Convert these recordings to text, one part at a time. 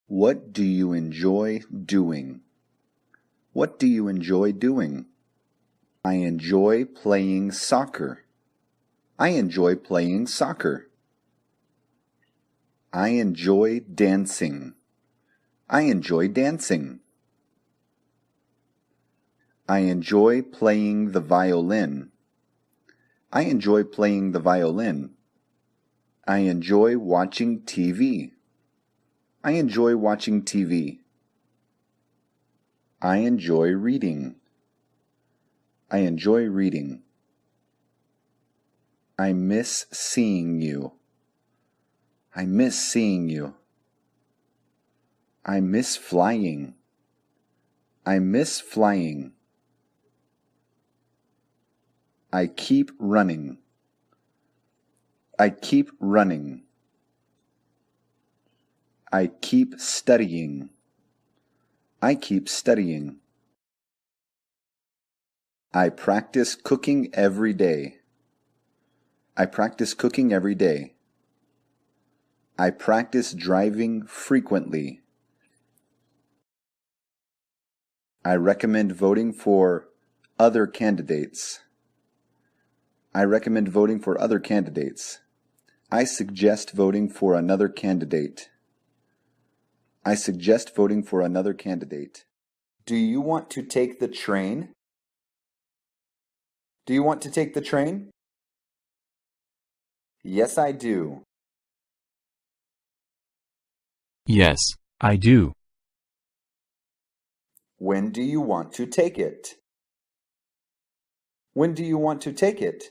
What do you enjoy doing? What do you enjoy doing? I enjoy playing soccer. I enjoy playing soccer. I enjoy dancing. I enjoy dancing. I enjoy playing the violin. I enjoy playing the violin. I enjoy watching TV. I enjoy watching TV. I enjoy reading. I enjoy reading. I miss seeing you. I miss seeing you. I miss flying. I miss flying. I keep running. I keep running. I keep studying. I keep studying. I practice cooking every day. I practice cooking every day. I practice driving frequently. I recommend voting for other candidates. I recommend voting for other candidates. I suggest voting for another candidate. I suggest voting for another candidate. Do you want to take the train? Do you want to take the train? Yes, I do. Yes, I do. When do you want to take it? When do you want to take it?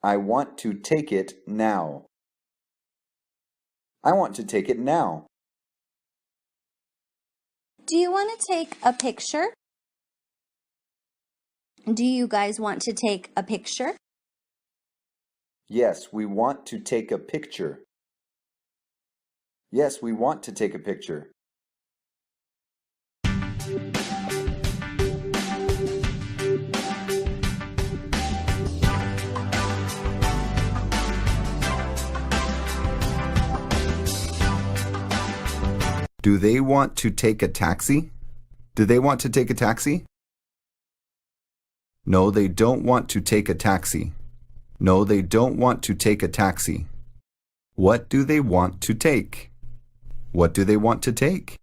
I want to take it now. I want to take it now. Do you want to take a picture? Do you guys want to take a picture? Yes, we want to take a picture. Yes, we want to take a picture. Do they want to take a taxi? Do they want to take a taxi? No, they don't want to take a taxi. No, they don't want to take a taxi. What do they want to take? What do they want to take?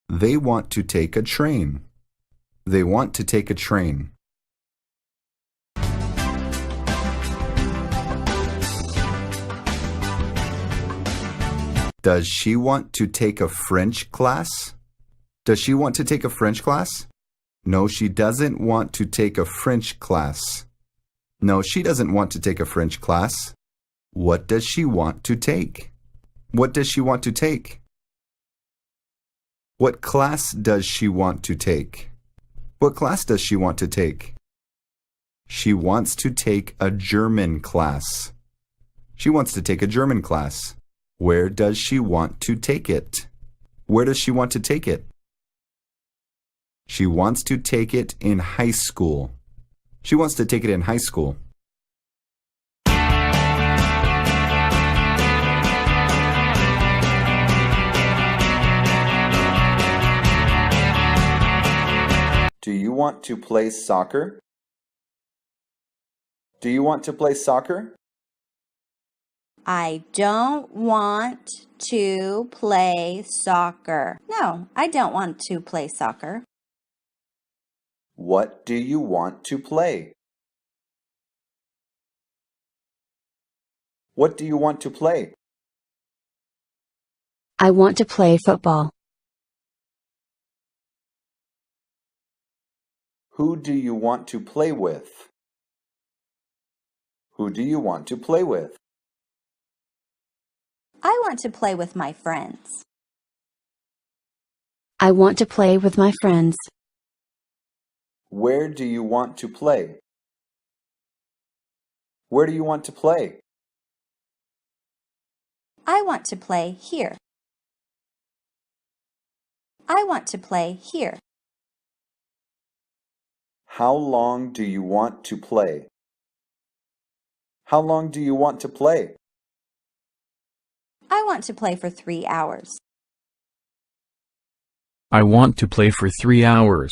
They want to take a train. They want to take a train. Does she want to take a French class? Does she want to take a French class? No, she doesn't want to take a French class. No, she doesn't want to take a French class. What does she want to take? What does she want to take? What class does she want to take? What class does she want to take? She wants to take a German class. She wants to take a German class. Where does she want to take it? Where does she want to take it? She wants to take it in high school. She wants to take it in high school. Do you want to play soccer? Do you want to play soccer? I don't want to play soccer. No, I don't want to play soccer. What do you want to play? What do you want to play? I want to play football. Who do you want to play with? Who do you want to play with? I want to play with my friends. I want to play with my friends. Where do you want to play? Where do you want to play? I want to play here. I want to play here. How long do you want to play? How long do you want to play? I want to play for 3 hours. I want to play for 3 hours.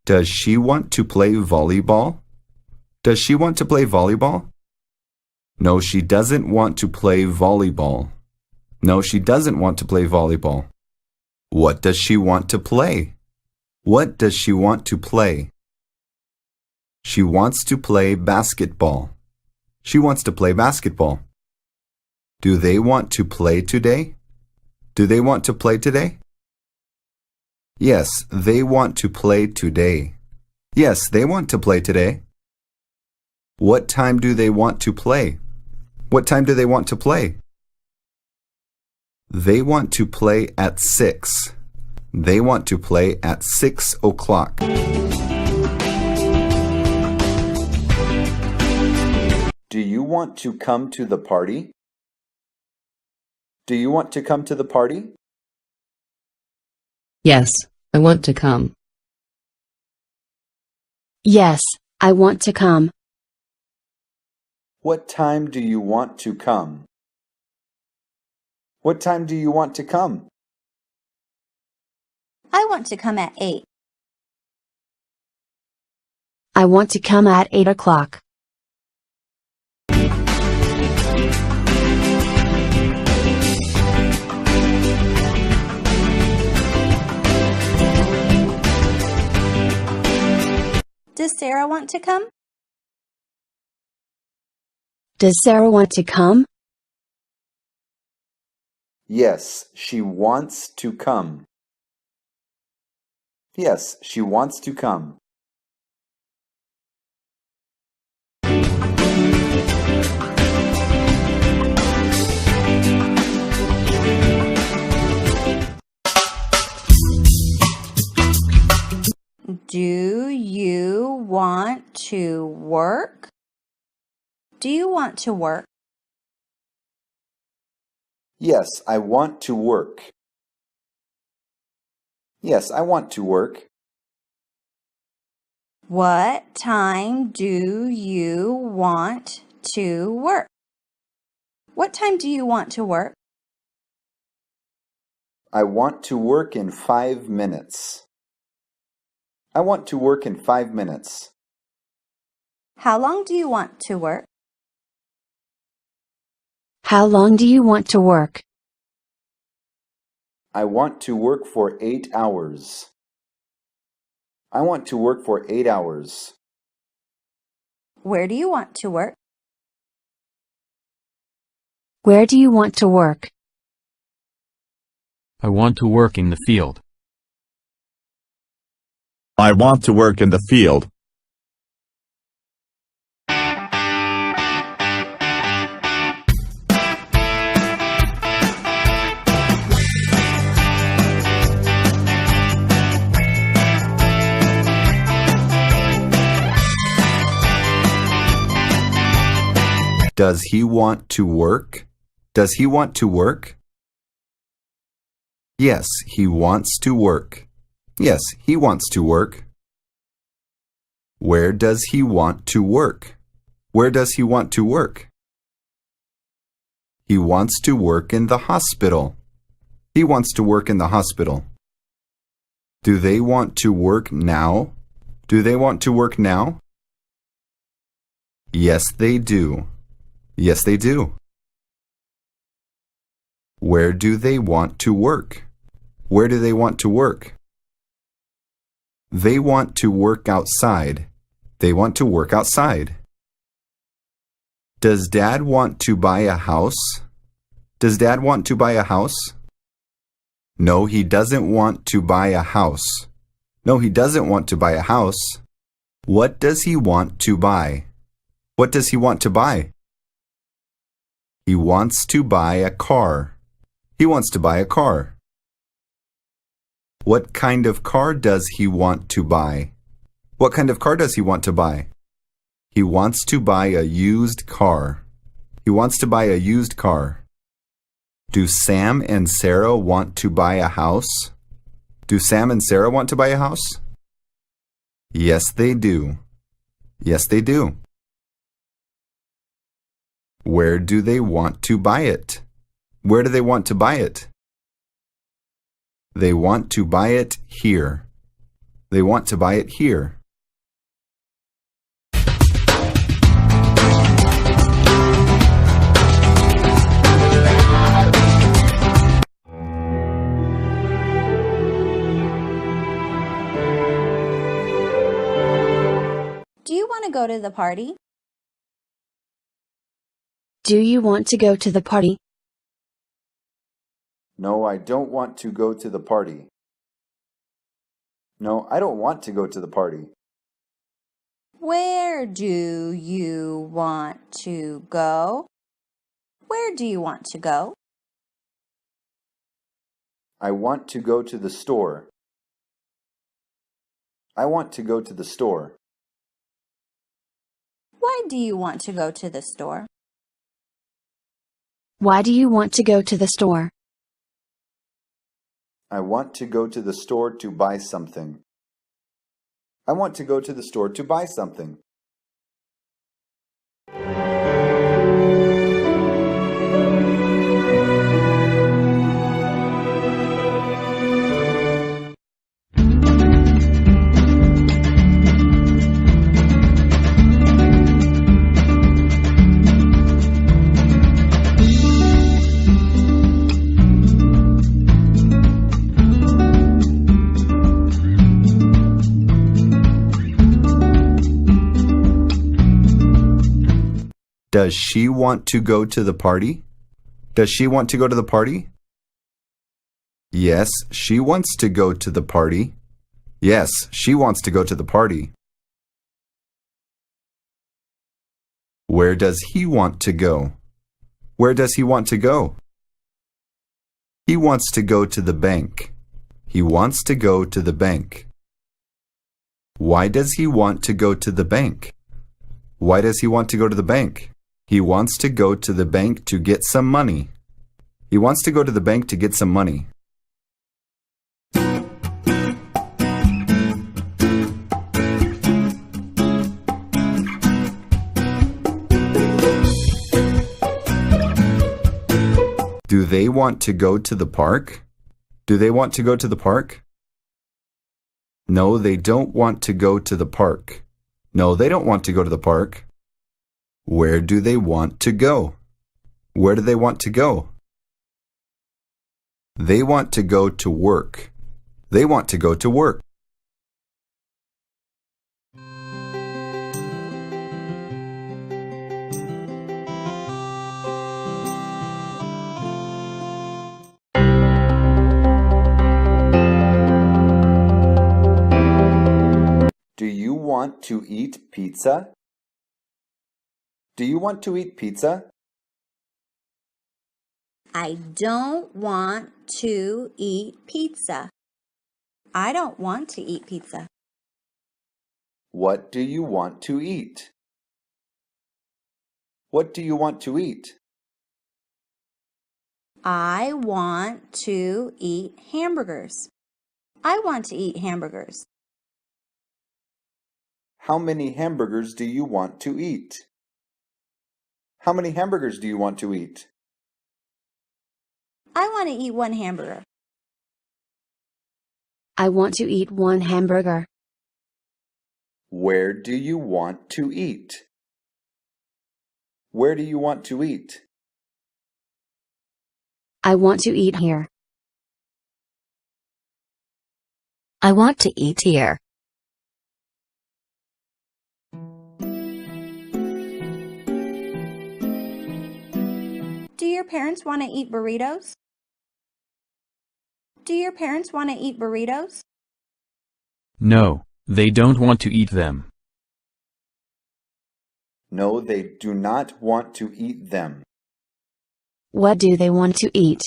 Does she want to play volleyball? Does she want to play volleyball? No, she doesn't want to play volleyball. No, she doesn't want to play volleyball. What does she want to play? What does she want to play? She wants to play basketball. She wants to play basketball. Do they want to play today? Do they want to play today? Yes, they want to play today. Yes, they want to play today. What time do they want to play? What time do they want to play? They want to play at 6. They want to play at 6 o'clock. Do you want to come to the party? Do you want to come to the party? Yes, I want to come. Yes, I want to come. What time do you want to come? What time do you want to come? I want to come at 8. I want to come at 8 o'clock. Does Sarah want to come? Does Sarah want to come? Yes, she wants to come. Yes, she wants to come. Do you want to work? Do you want to work? Yes, I want to work. Yes, I want to work. What time do you want to work? What time do you want to work? I want to work in 5 minutes. I want to work in 5 minutes. How long do you want to work? How long do you want to work? I want to work for 8 hours. I want to work for 8 hours. Where do you want to work? Where do you want to work? I want to work in the field. I want to work in the field. Does he want to work? Does he want to work? Yes, he wants to work. Yes, he wants to work. Where does he want to work? Where does he want to work? He wants to work in the hospital. He wants to work in the hospital. Do they want to work now? Do they want to work now? Yes, they do. Yes, they do. Where do they want to work? Where do they want to work? They want to work outside. They want to work outside. Does Dad want to buy a house? Does Dad want to buy a house? No, he doesn't want to buy a house. No, he doesn't want to buy a house. What does he want to buy? What does he want to buy? He wants to buy a car. He wants to buy a car. What kind of car does he want to buy? What kind of car does he want to buy? He wants to buy a used car. He wants to buy a used car. Do Sam and Sarah want to buy a house? Do Sam and Sarah want to buy a house? Yes, they do. Yes, they do. Where do they want to buy it? Where do they want to buy it? They want to buy it here. They want to buy it here. Do you want to go to the party? Do you want to go to the party? No, I don't want to go to the party. No, I don't want to go to the party. Where do you want to go? Where do you want to go? I want to go to the store. I want to go to the store. Why do you want to go to the store? Why do you want to go to the store? I want to go to the store to buy something. I want to go to the store to buy something. Does she want to go to the party? Does she want to go to the party? Yes, she wants to go to the party. Yes, she wants to go to the party. Where does he want to go? Where does he want to go? He wants to go to the bank. He wants to go to the bank. Why does he want to go to the bank? Why does he want to go to the bank? He wants to go to the bank to get some money. He wants to go to the bank to get some money. Do they want to go to the park? Do they want to go to the park? No, they don't want to go to the park. No, they don't want to go to the park. Where do they want to go? Where do they want to go? They want to go to work. They want to go to work. Do you want to eat pizza? Do you want to eat pizza? I don't want to eat pizza. I don't want to eat pizza. What do you want to eat? What do you want to eat? I want to eat hamburgers. I want to eat hamburgers. How many hamburgers do you want to eat? How many hamburgers do you want to eat? I want to eat one hamburger. I want to eat one hamburger. Where do you want to eat? Where do you want to eat? I want to eat here. I want to eat here. Do your parents want to eat burritos? Do your parents want to eat burritos? No, they don't want to eat them. No, they do not want to eat them. What do they want to eat?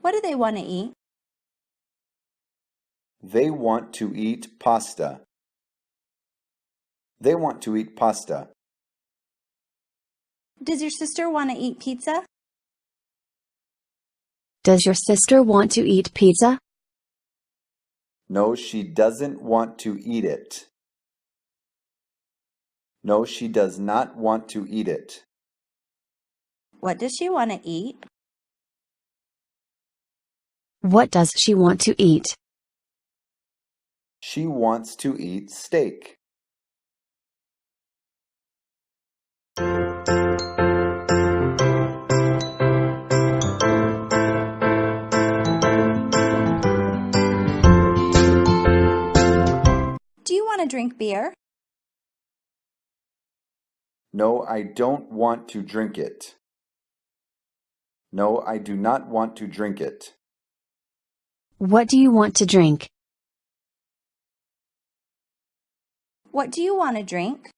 What do they want to eat? They want to eat pasta. They want to eat pasta. Does your sister want to eat pizza? Does your sister want to eat pizza? No, she doesn't want to eat it. No, she does not want to eat it. What does she want to eat? What does she want to eat? She wants to eat steak. Do you want to drink beer? No, I don't want to drink it. No, I do not want to drink it. What do you want to drink? What do you want to drink?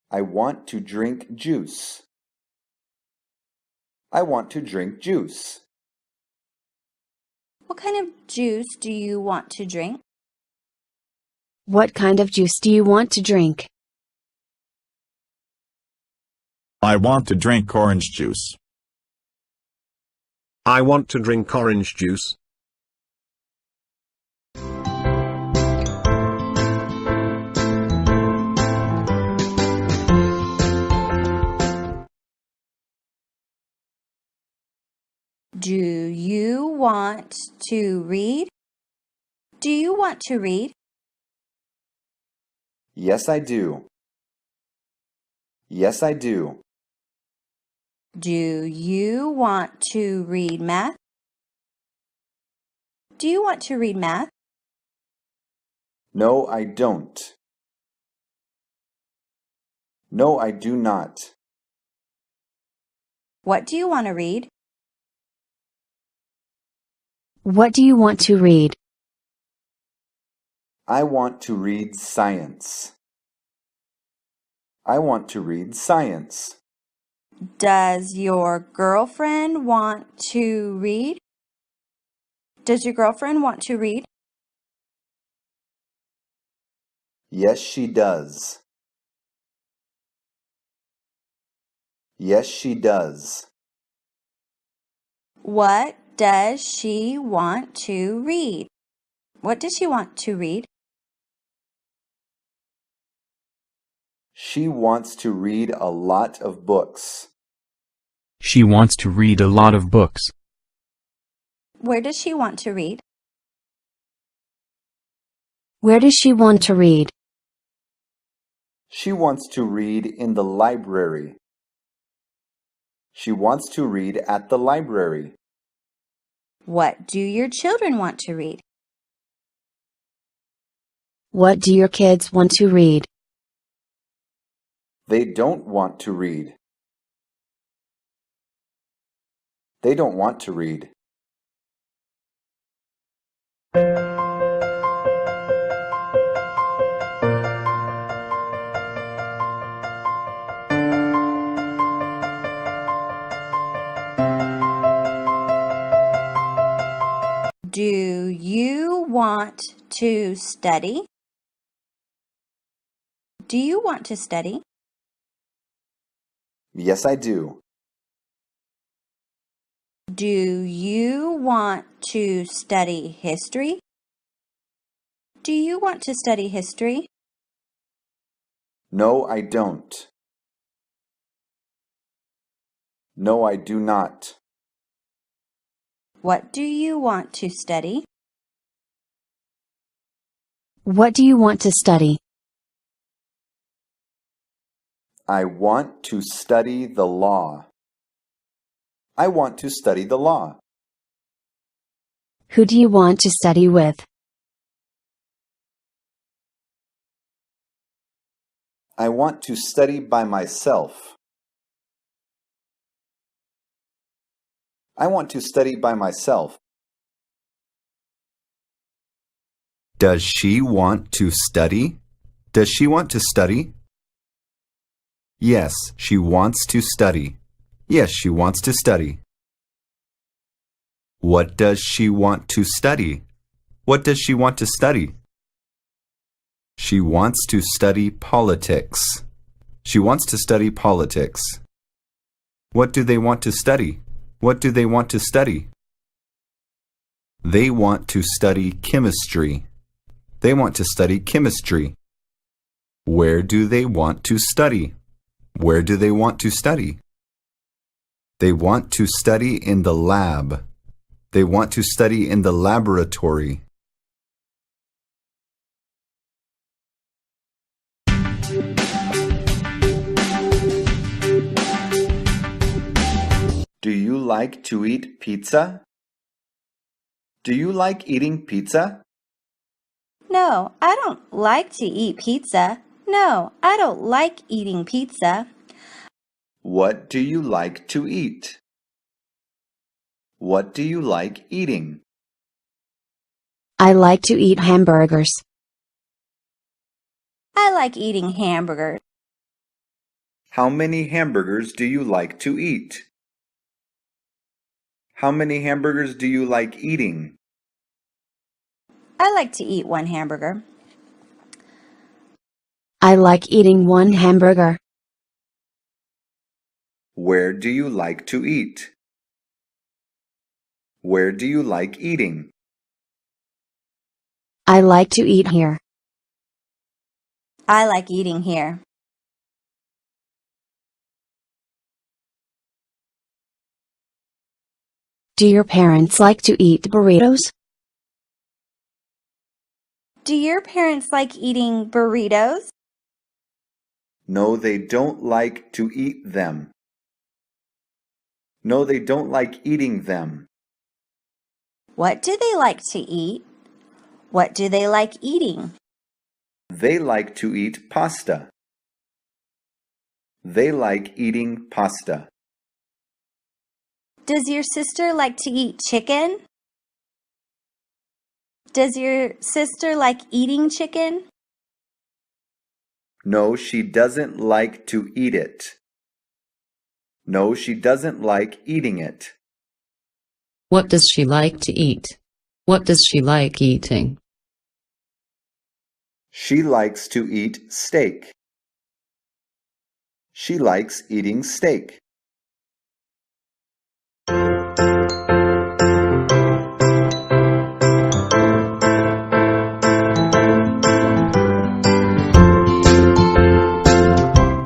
I want to drink juice. I want to drink juice. What kind of juice do you want to drink? What kind of juice do you want to drink? I want to drink orange juice. I want to drink orange juice. Do you want to read? Do you want to read? Yes, I do. Yes, I do. Do you want to read math? Do you want to read math? No, I don't. No, I do not. What do you want to read? What do you want to read? I want to read science. I want to read science. Does your girlfriend want to read? Does your girlfriend want to read? Yes, she does. Yes, she does. What does she want to read? What does she want to read? She wants to read a lot of books. She wants to read a lot of books. Where does she want to read? Where does she want to read? She wants to read in the library. She wants to read at the library. What do your children want to read? What do your kids want to read? They don't want to read. They don't want to read. Do you want to study? Do you want to study? Yes, I do. Do you want to study history? Do you want to study history? No, I don't. No, I do not. What do you want to study? What do you want to study? I want to study the law. I want to study the law. Who do you want to study with? I want to study by myself. I want to study by myself. Does she want to study? Does she want to study? Yes, she wants to study. Yes, she wants to study. What does she want to study? What does she want to study? She wants to study politics. She wants to study politics. What do they want to study? What do they want to study? They want to study chemistry. They want to study chemistry. Where do they want to study? Where do they want to study? They want to study in the lab. They want to study in the laboratory. Do you like to eat pizza? Do you like eating pizza? No, I don't like to eat pizza. No, I don't like eating pizza. What do you like to eat? What do you like eating? I like to eat hamburgers. I like eating hamburgers. How many hamburgers do you like to eat? How many hamburgers do you like eating? I like to eat one hamburger. I like eating one hamburger. Where do you like to eat? Where do you like eating? I like to eat here. I like eating here. Do your parents like to eat burritos? Do your parents like eating burritos? No, they don't like to eat them. No, they don't like eating them. What do they like to eat? What do they like eating? They like to eat pasta. They like eating pasta. Does your sister like to eat chicken? Does your sister like eating chicken? No, she doesn't like to eat it. No, she doesn't like eating it. What does she like to eat? What does she like eating? She likes to eat steak. She likes eating steak.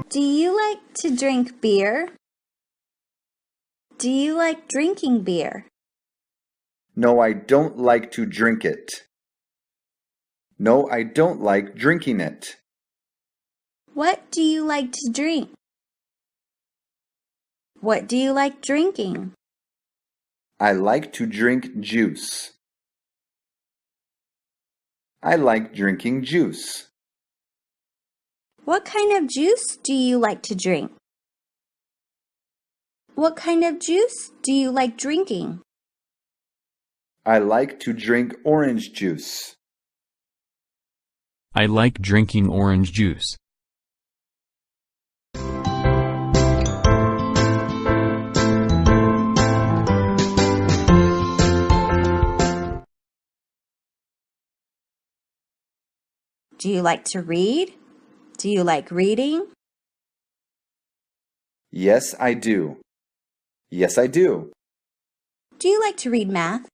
Do you like to drink beer? Do you like drinking beer? No, I don't like to drink it. No, I don't like drinking it. What do you like to drink? What do you like drinking? I like to drink juice. I like drinking juice. What kind of juice do you like to drink? What kind of juice do you like drinking? I like to drink orange juice. I like drinking orange juice. Do you like to read? Do you like reading? Yes, I do. Yes, I do. Do you like to read math?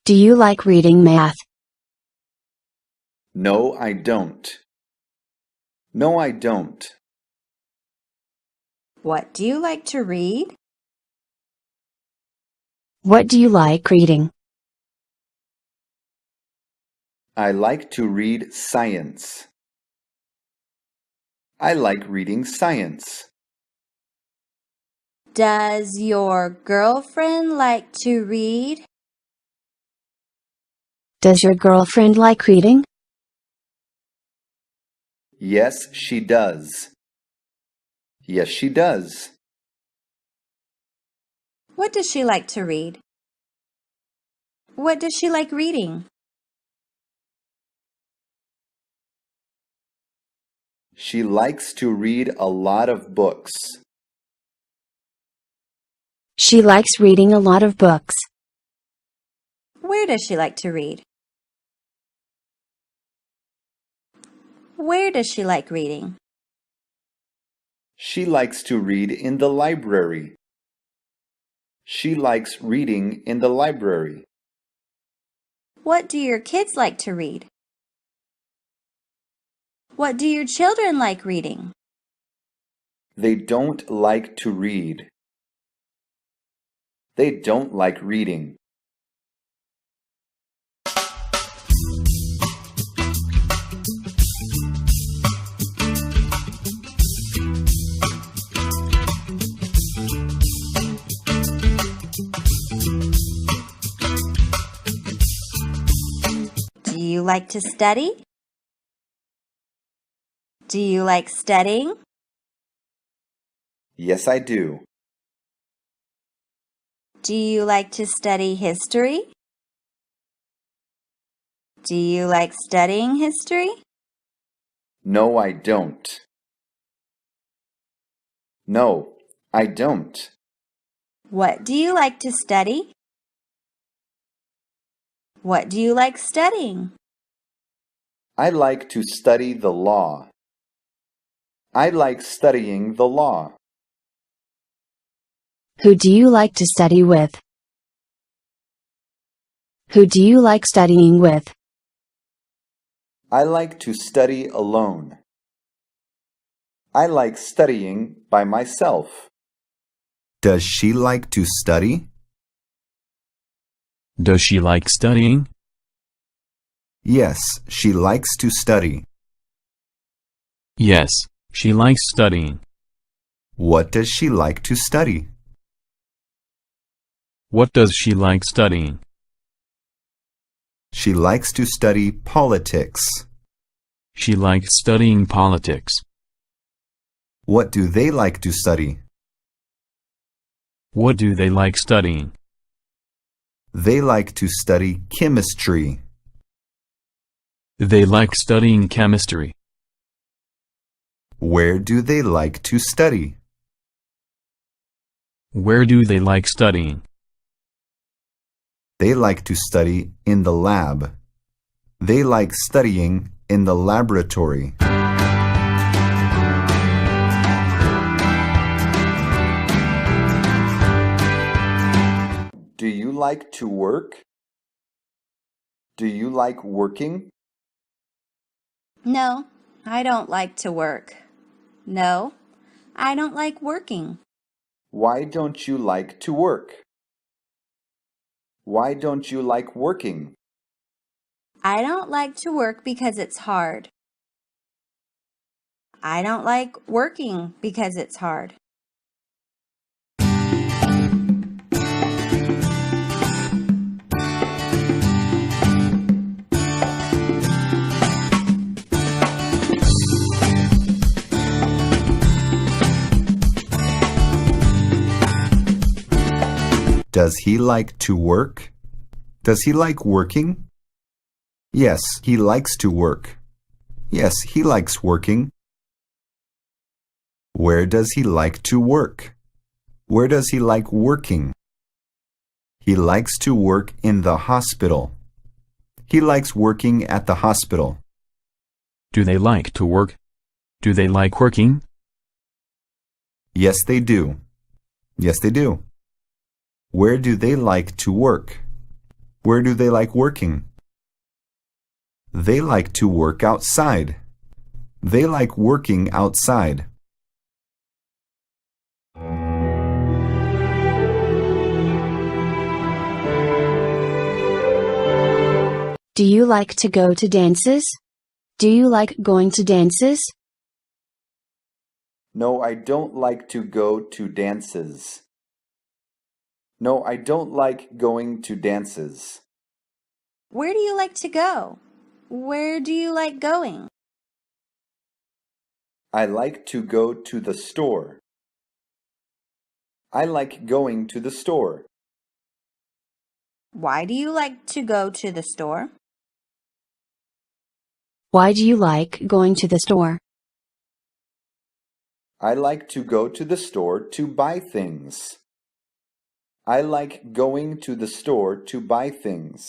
Do you like reading math? No, I don't. No, I don't. What do you like to read? What do you like reading? I like to read science. I like reading science. Does your girlfriend like to read? Does your girlfriend like reading? Yes, she does. Yes, she does. What does she like to read? What does she like reading? She likes to read a lot of books. She likes reading a lot of books. Where does she like to read? Where does she like reading? She likes to read in the library. She likes reading in the library. What do your kids like to read? What do your children like reading? They don't like to read. They don't like reading. Do you like to study? Do you like studying? Yes, I do. Do you like to study history? Do you like studying history? No, I don't. No, I don't. What do you like to study? What do you like studying? I like to study the law. I like studying the law. Who do you like to study with? Who do you like studying with? I like to study alone. I like studying by myself. Does she like to study? Does she like studying? Yes, she likes to study. Yes, she likes studying. What does she like to study? What does she like studying? She likes to study politics. She likes studying politics. What do they like to study? What do they like studying? They like to study chemistry. They like studying chemistry. Where do they like to study? Where do they like studying? They like to study in the lab. They like studying in the laboratory. Do you like to work? Do you like working? No, I don't like to work. No, I don't like working. Why don't you like to work? Why don't you like working? I don't like to work because it's hard. I don't like working because it's hard. Does he like to work? Does he like working? Yes, he likes to work. Yes, he likes working. Where does he like to work? Where does he like working? He likes to work in the hospital. He likes working at the hospital. Do they like to work? Do they like working? Yes, they do. Yes, they do. Where do they like to work? Where do they like working? They like to work outside. They like working outside. Do you like to go to dances? Do you like going to dances? No, I don't like to go to dances. No, I don't like going to dances. Where do you like to go? Where do you like going? I like to go to the store. I like going to the store. Why do you like to go to the store? Why do you like going to the store? I like to go to the store to buy things. I like going to the store to buy things.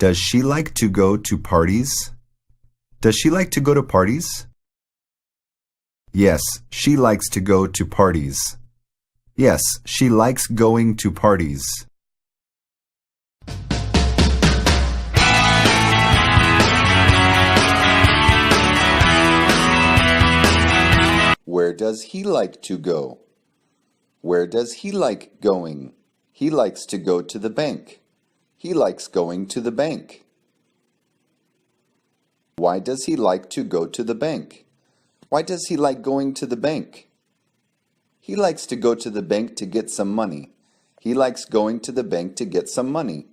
Does she like to go to parties? Does she like to go to parties? Yes, she likes to go to parties. Yes, she likes going to parties. Where does he like to go? Where does he like going? He likes to go to the bank. He likes going to the bank. Why does he like to go to the bank? Why does he like going to the bank? He likes to go to the bank to get some money. He likes going to the bank to get some money.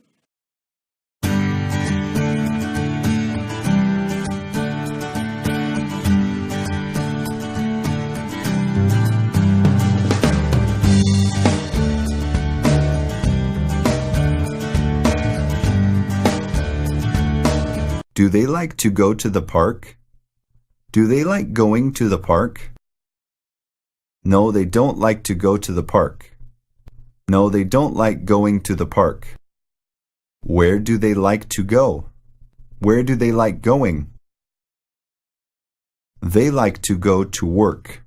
Do they like to go to the park? Do they like going to the park? No, they don't like to go to the park. No, they don't like going to the park. Where do they like to go? Where do they like going? They like to go to work.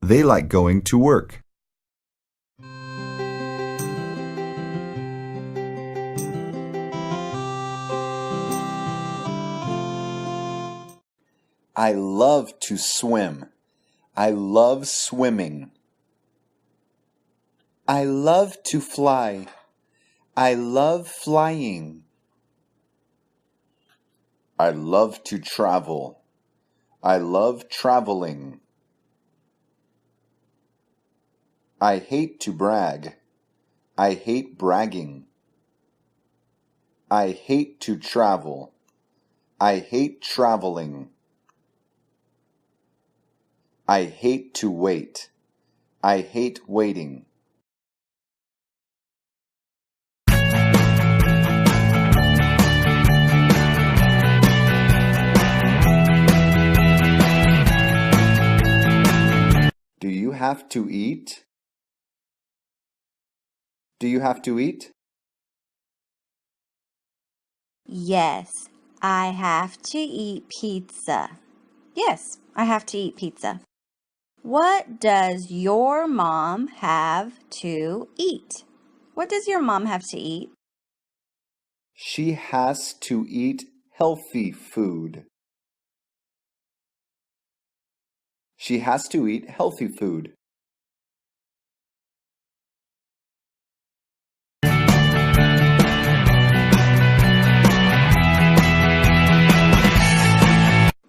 They like going to work. I love to swim. I love swimming. I love to fly. I love flying. I love to travel. I love traveling. I hate to brag. I hate bragging. I hate to travel. I hate traveling. I hate to wait. I hate waiting. Do you have to eat? Do you have to eat? Yes, I have to eat pizza. Yes, I have to eat pizza. What does your mom have to eat? What does your mom have to eat? She has to eat healthy food. She has to eat healthy food.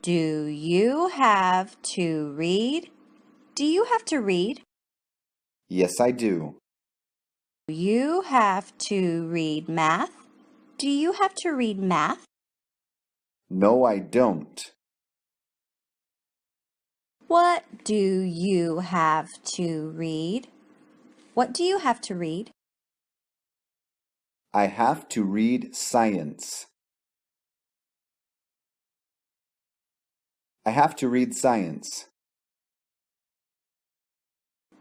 Do you have to read? Do you have to read? Yes, I do. Do you have to read math? Do you have to read math? No, I don't. What do you have to read? What do you have to read? I have to read science. I have to read science.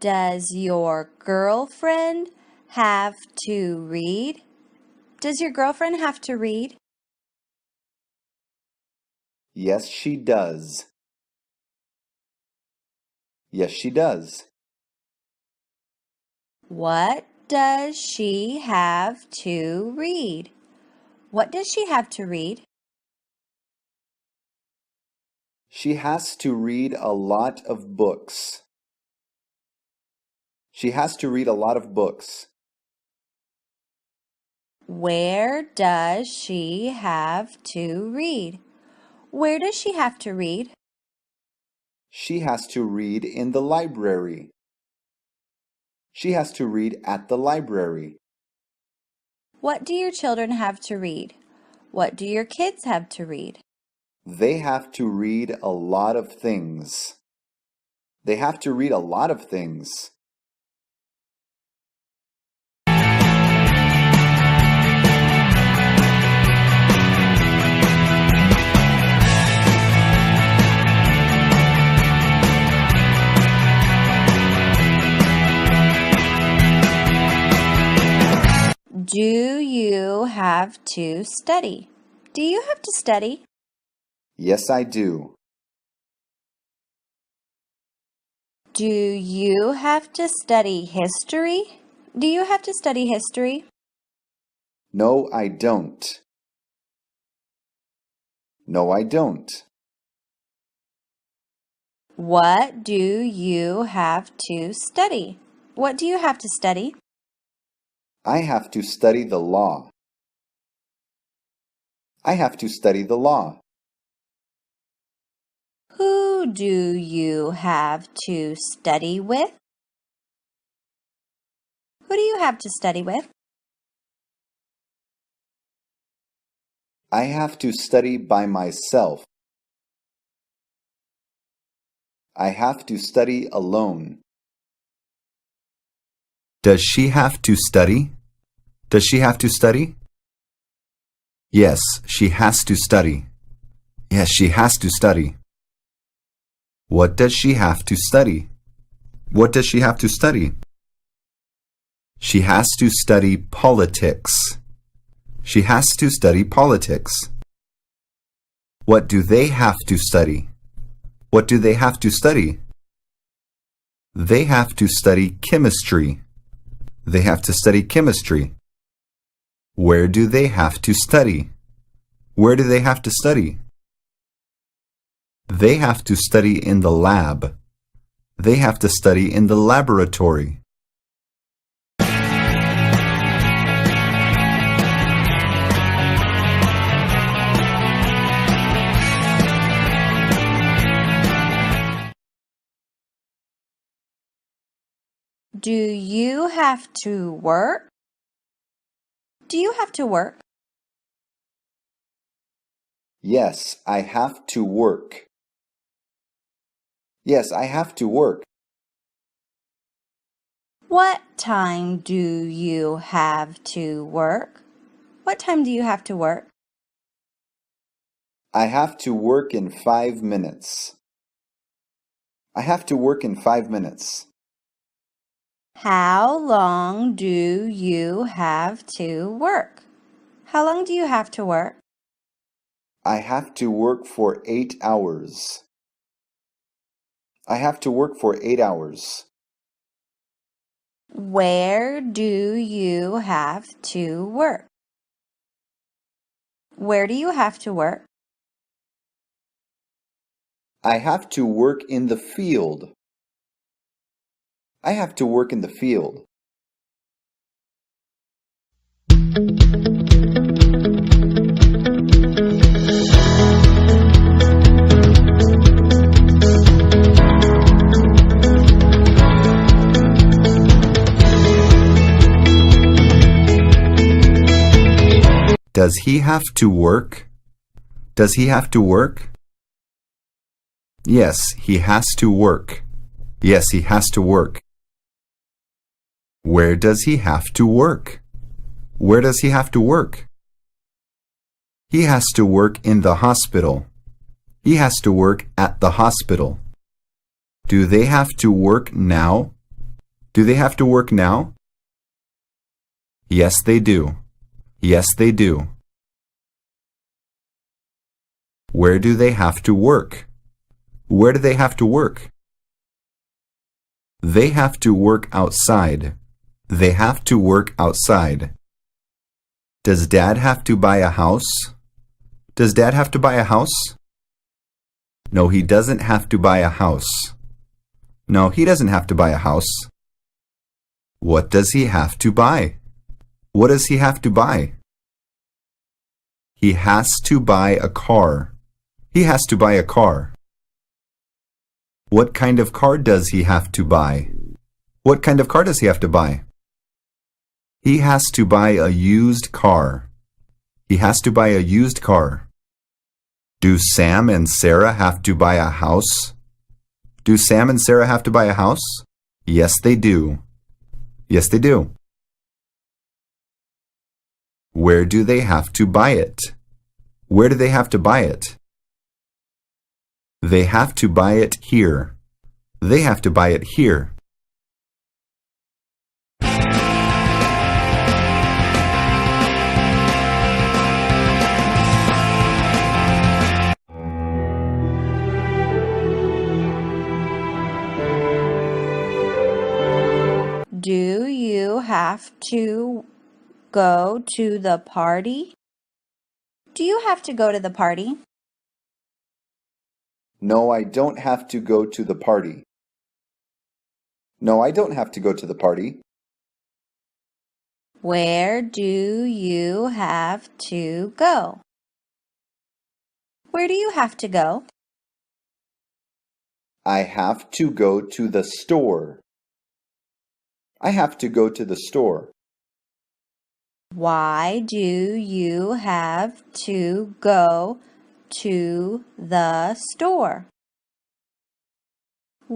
Does your girlfriend have to read? Does your girlfriend have to read? Yes, she does. Yes, she does. What does she have to read? What does she have to read? She has to read a lot of books. She has to read a lot of books. Where does she have to read? Where does she have to read? She has to read in the library. She has to read at the library. What do your children have to read? What do your kids have to read? They have to read a lot of things. They have to read a lot of things. Do you have to study? Do you have to study? Yes, I do. Do you have to study history? Do you have to study history? No, I don't. No, I don't. What do you have to study? What do you have to study? I have to study the law. I have to study the law. Who do you have to study with? Who do you have to study with? I have to study by myself. I have to study alone. Does she have to study? Does she have to study? Yes, she has to study. Yes, she has to study. What does she have to study? What does she have to study? She has to study politics. She has to study politics. What do they have to study? What do they have to study? They have to study chemistry. They have to study chemistry. Where do they have to study? Where do they have to study? They have to study in the lab. They have to study in the laboratory. Do you have to work? Do you have to work? Yes, I have to work. Yes, I have to work. What time do you have to work? What time do you have to work? I have to work in 5 minutes. I have to work in 5 minutes. How long do you have to work? How long do you have to work? I have to work for 8 hours. I have to work for 8 hours. Where do you have to work? Where do you have to work? I have to work in the field. I have to work in the field. Does he have to work? Does he have to work? Yes, he has to work. Yes, he has to work. Where does he have to work? Where does he have to work? He has to work in the hospital. He has to work at the hospital. Do they have to work now? Do they have to work now? Yes, they do. Yes, they do. Where do they have to work? Where do they have to work? They have to work outside. They have to work outside. Does Dad have to buy a house? Does Dad have to buy a house? No, he doesn't have to buy a house. No, he doesn't have to buy a house. What does he have to buy? What does he have to buy? He has to buy a car. He has to buy a car. What kind of car does he have to buy? What kind of car does he have to buy? He has to buy a used car. He has to buy a used car. Do Sam and Sarah have to buy a house? Do Sam and Sarah have to buy a house? Yes, they do. Yes, they do. Where do they have to buy it? Where do they have to buy it? They have to buy it here. They have to buy it here. have to go to the party? Do you have to go to the party? No, I don't have to go to the party. No, I don't have to go to the party. Where do you have to go? Where do you have to go? I have to go to the store. I have to go to the store. Why do you have to go to the store?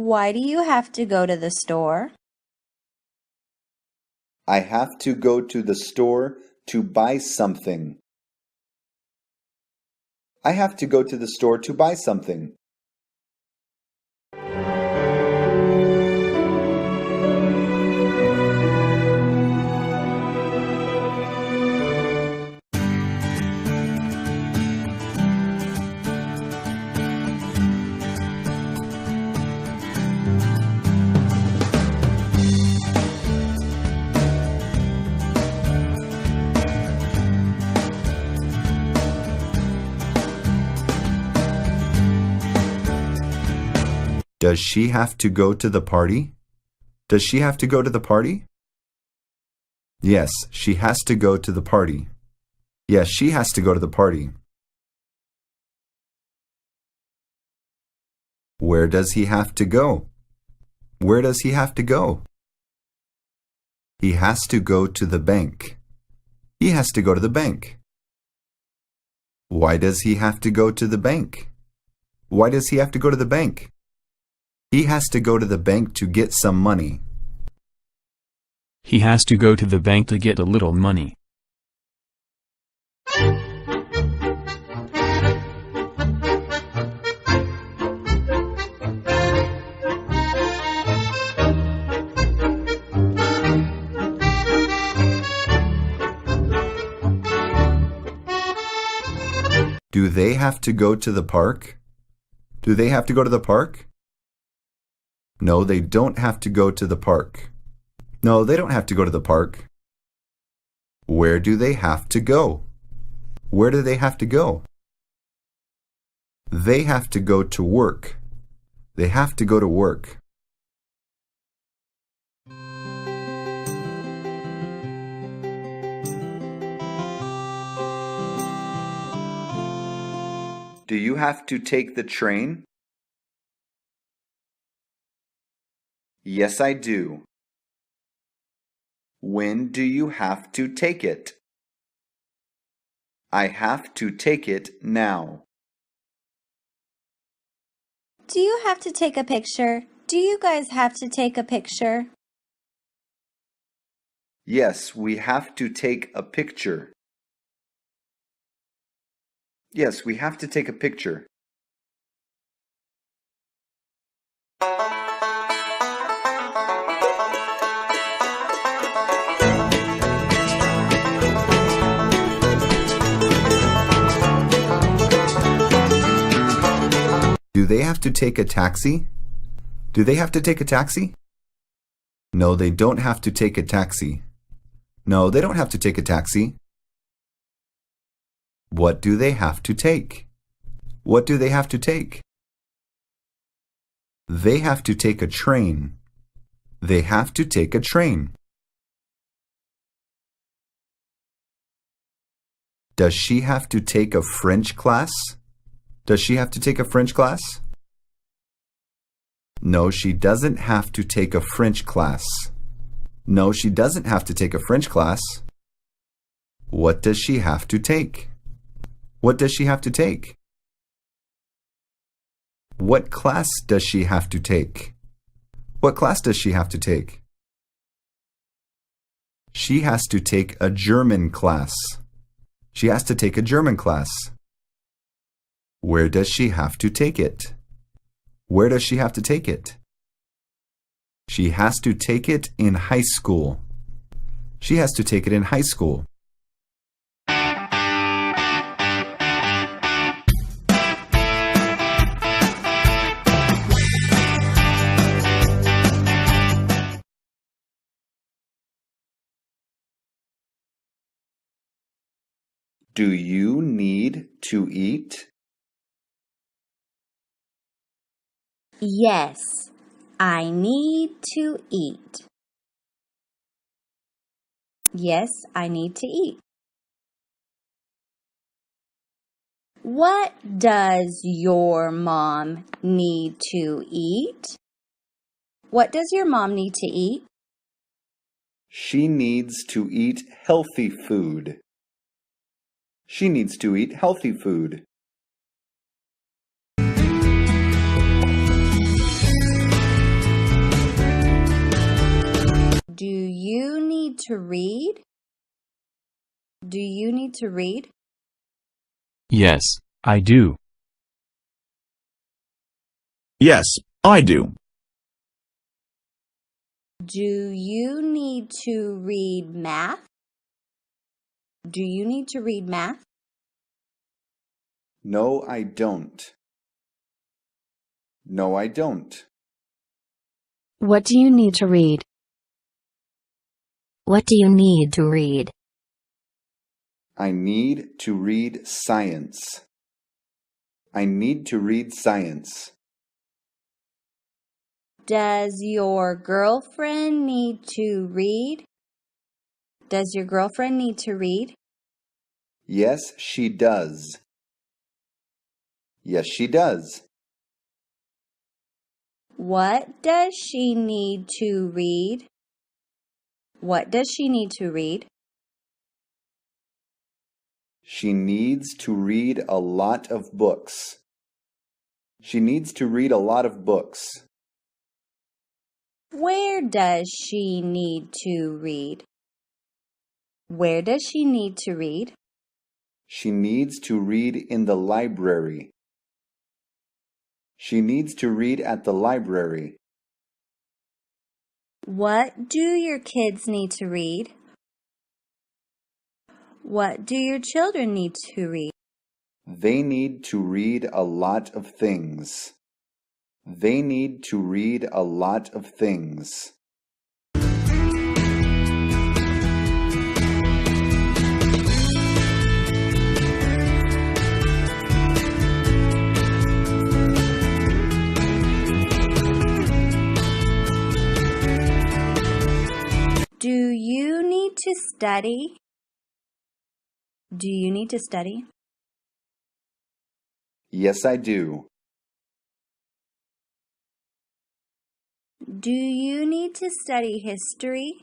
Why do you have to go to the store? I have to go to the store to buy something. I have to go to the store to buy something. Does she have to go to the party? Does she have to go to the party? Yes, she has to go to the party. Yes, she has to go to the party. Where does he have to go? Where does he have to go? He has to go to the bank. He has to go to the bank. Why does he have to go to the bank? Why does he have to go to the bank? He has to go to the bank to get some money. He has to go to the bank to get a little money. Do they have to go to the park? Do they have to go to the park? No, they don't have to go to the park. No, they don't have to go to the park. Where do they have to go? Where do they have to go? They have to go to work. They have to go to work. Do you have to take the train? Yes, I do. When do you have to take it? I have to take it now. Do you have to take a picture? Do you guys have to take a picture? Yes, we have to take a picture. Yes, we have to take a picture. Do they have to take a taxi? Do they have to take a taxi? No, they don't have to take a taxi. No, they don't have to take a taxi. What do they have to take? What do they have to take? They have to take a train. They have to take a train. Does she have to take a French class? Does she have to take a French class? No, she doesn't have to take a French class. No, she doesn't have to take a French class. What does she have to take? What does she have to take? What class does she have to take? What class does she have to take? She has to take a German class. She has to take a German class. Where does she have to take it? Where does she have to take it? She has to take it in high school. She has to take it in high school. Do you need to eat? Yes, I need to eat. Yes, I need to eat. What does your mom need to eat? What does your mom need to eat? She needs to eat healthy food. She needs to eat healthy food. Do you need to read? Do you need to read? Yes, I do. Yes, I do. Do you need to read math? Do you need to read math? No, I don't. No, I don't. What do you need to read? What do you need to read? I need to read science. I need to read science. Does your girlfriend need to read? Does your girlfriend need to read? Yes, she does. Yes, she does. What does she need to read? What does she need to read? She needs to read a lot of books. She needs to read a lot of books. Where does she need to read? Where does she need to read? She needs to read in the library. She needs to read at the library. What do your kids need to read? What do your children need to read? They need to read a lot of things. They need to read a lot of things. Do you need to study? Do you need to study? Yes, I do. Do you need to study history?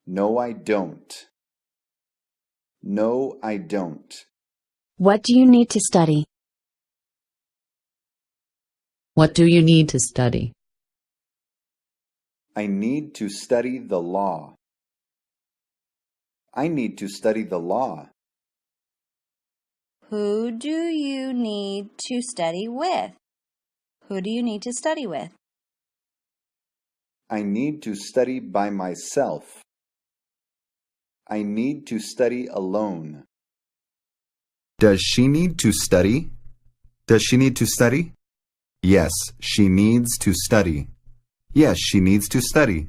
No, I don't. No, I don't. What do you need to study? What do you need to study? I need to study the law. I need to study the law. Who do you need to study with? Who do you need to study with? I need to study by myself. I need to study alone. Does she need to study? Does she need to study? Yes, she needs to study. Yes, she needs to study.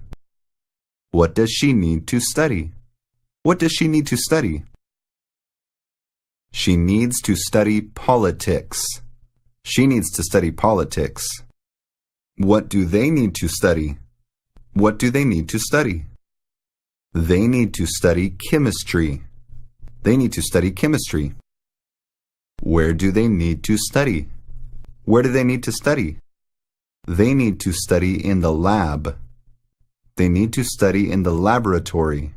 What does she need to study? What does she need to study? She needs to study politics. She needs to study politics. What do they need to study? What do they need to study? They need to study chemistry. They need to study chemistry. Where do they need to study? Where do they need to study? They need to study in the lab. They need to study in the laboratory.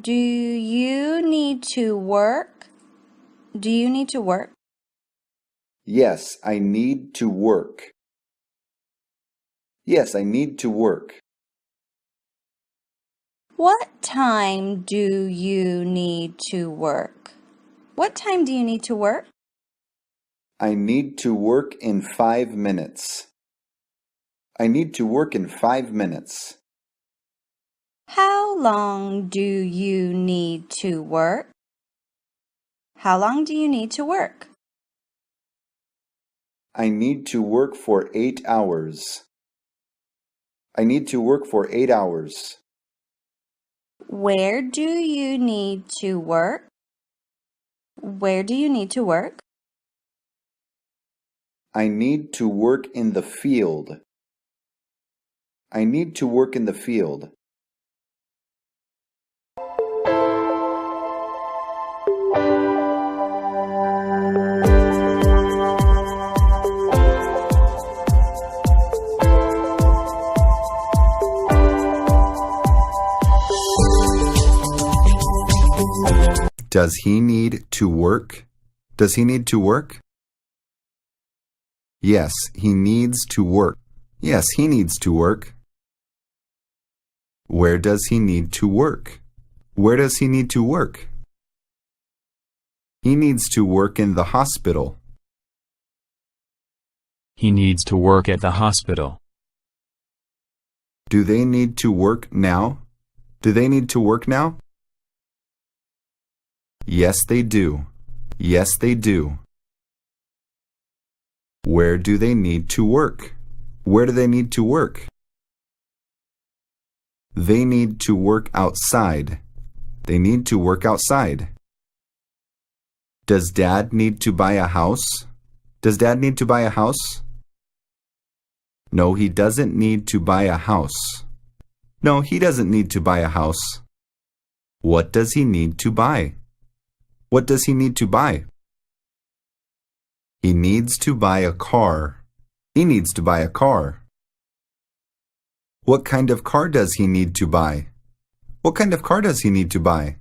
Do you need to work? Do you need to work? Yes, I need to work. Yes, I need to work. What time do you need to work? What time do you need to work? I need to work in 5 minutes. I need to work in 5 minutes. How long do you need to work? How long do you need to work? I need to work for 8 hours. I need to work for 8 hours. Where do you need to work? Where do you need to work? I need to work in the field. I need to work in the field. Does he need to work? Does he need to work? Yes, he needs to work. Yes, he needs to work. Where does he need to work? Where does he need to work? He needs to work in the hospital. He needs to work at the hospital. Do they need to work now? Do they need to work now? Yes, they do. Yes, they do. Where do they need to work? Where do they need to work? They need to work outside. They need to work outside. Does Dad need to buy a house? Does Dad need to buy a house? No, he doesn't need to buy a house. No, he doesn't need to buy a house. What does he need to buy? What does he need to buy? He needs to buy a car. He needs to buy a car. What kind of car does he need to buy? What kind of car does he need to buy?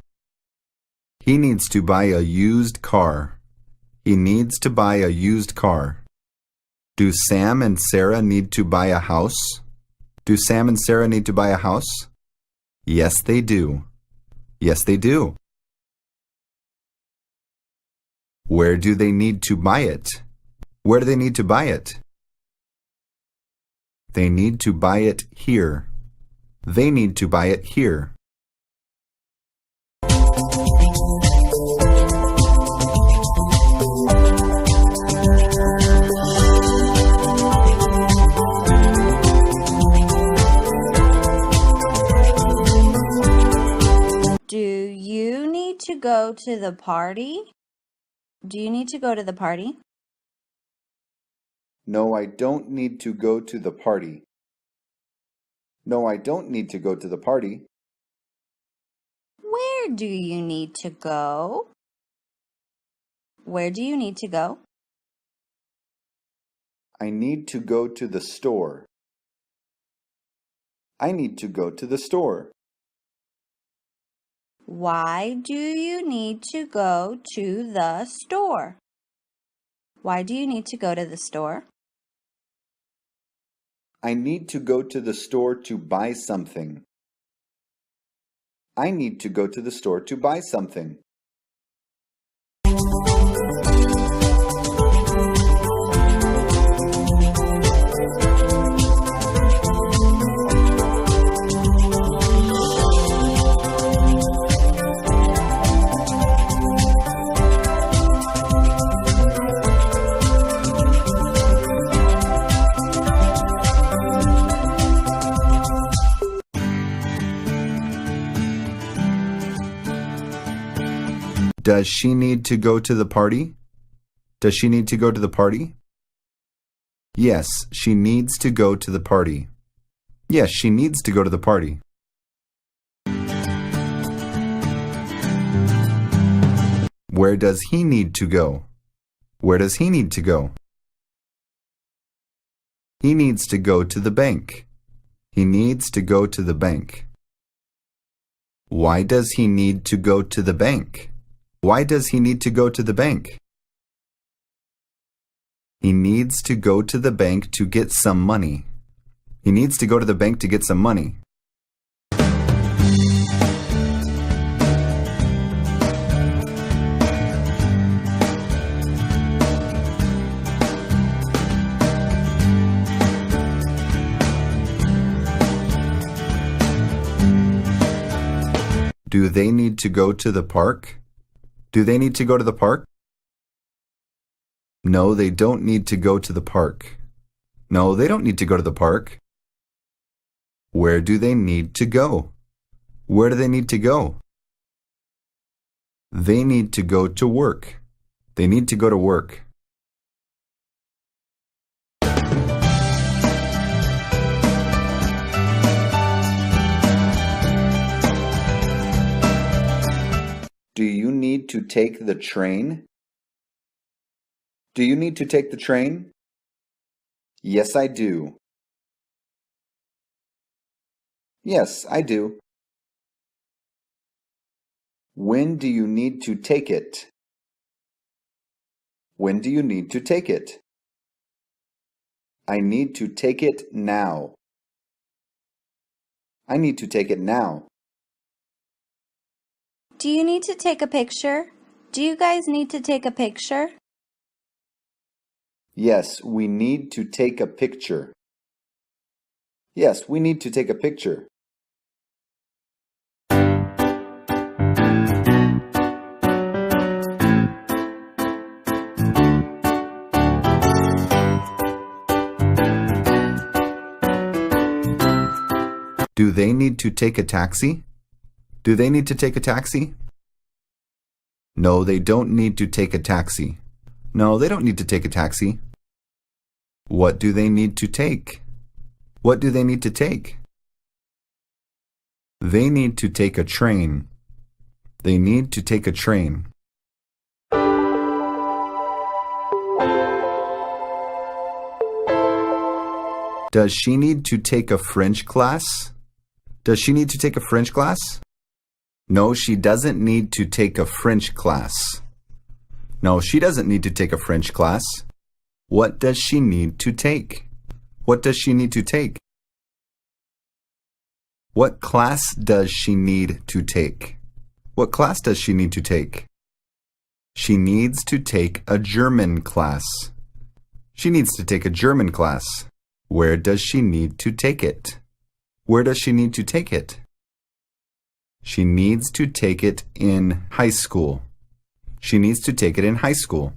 He needs to buy a used car. He needs to buy a used car. Do Sam and Sarah need to buy a house? Do Sam and Sarah need to buy a house? Yes, they do. Yes, they do. Where do they need to buy it? Where do they need to buy it? They need to buy it here. They need to buy it here. Do you need to go to the party? Do you need to go to the party? No, I don't need to go to the party. No, I don't need to go to the party. Where do you need to go? Where do you need to go? I need to go to the store. I need to go to the store. Why do you need to go to the store? Why do you need to go to the store? I need to go to the store to buy something. I need to go to the store to buy something. Does she need to go to the party? Does she need to go to the party? Yes, she needs to go to the party. Yes, she needs to go to the party. Where does he need to go? Where does he need to go? He needs to go to the bank. He needs to go to the bank. Why does he need to go to the bank? Why does he need to go to the bank? He needs to go to the bank to get some money. He needs to go to the bank to get some money. Do they need to go to the park? Do they need to go to the park? No, they don't need to go to the park. No, they don't need to go to the park. Where do they need to go? Where do they need to go? They need to go to work. They need to go to work. Do you need to take the train? Do you need to take the train? Yes, I do. Yes, I do. When do you need to take it? When do you need to take it? I need to take it now. I need to take it now. Do you need to take a picture? Do you guys need to take a picture? Yes, we need to take a picture. Yes, we need to take a picture. Do they need to take a taxi? Do they need to take a taxi? No, they don't need to take a taxi. No, they don't need to take a taxi. What do they need to take? What do they need to take? They need to take a train. They need to take a train. Does she need to take a French class? Does she need to take a French class? No, she doesn't need to take a French class. No, she doesn't need to take a French class. What does she need to take? What does she need to take? What class does she need to take? What class does she need to take? She needs to take a German class. She needs to take a German class. Where does she need to take it? Where does she need to take it? She needs to take it in high school. She needs to take it in high school.